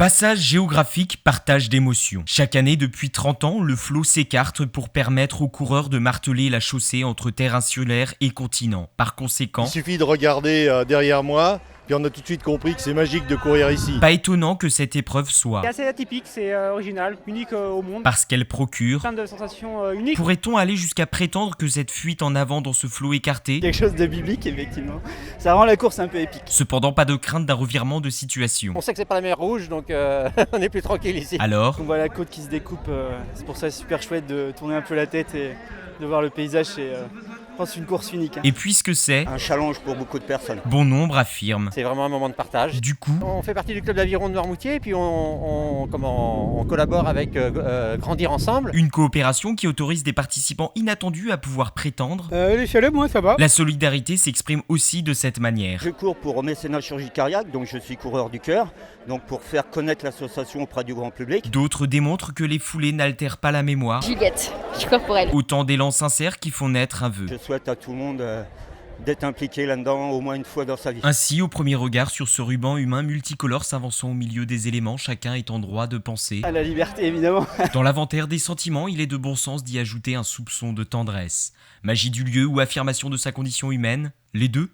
Passage géographique, partage d'émotions. Chaque année depuis 30 ans, le flot s'écarte pour permettre aux coureurs de marteler la chaussée entre terre insulaire et continent. Par conséquent, Il suffit de regarder derrière moi, puis on a tout de suite compris que c'est magique de courir ici. pas étonnant que cette épreuve soit, C'est assez atypique, c'est original, unique au monde. parce qu'elle procure. Plein de sensations uniques. Pourrait-on aller jusqu'à prétendre que cette fuite en avant dans ce flot écarté, Quelque chose de biblique, effectivement. Ça rend la course un peu épique. cependant pas de crainte d'un revirement de situation. On sait que c'est pas la mer Rouge, donc on est plus tranquille ici. Alors, On voit la côte qui se découpe, c'est pour ça super chouette de tourner un peu la tête et de voir le paysage. Je pense une course unique. et puisque c'est, Un challenge pour beaucoup de personnes. bon nombre affirment. C'est vraiment un moment de partage. Du coup, On fait partie du club d'aviron de Noirmoutier et puis on collabore avec Grandir Ensemble. une coopération qui autorise des participants inattendus à pouvoir prétendre. Les chalets, moi ça va. La solidarité s'exprime aussi de cette manière. Je cours pour Mécénat Chirurgie Cardiaque, donc je suis coureur du cœur, donc pour faire connaître l'association auprès du grand public. D'autres démontrent que les foulées n'altèrent pas la mémoire. Juliette, je cours pour elle. Autant d'élan sincères qui font naître un vœu. Je souhaite à tout le monde d'être impliqué là-dedans au moins une fois dans sa vie. Ainsi, au premier regard sur ce ruban humain multicolore s'avançant au milieu des éléments, chacun est en droit de penser. À la liberté, évidemment. Dans l'inventaire des sentiments, il est de bon sens d'y ajouter un soupçon de tendresse. Magie du lieu ou affirmation de sa condition humaine, les deux.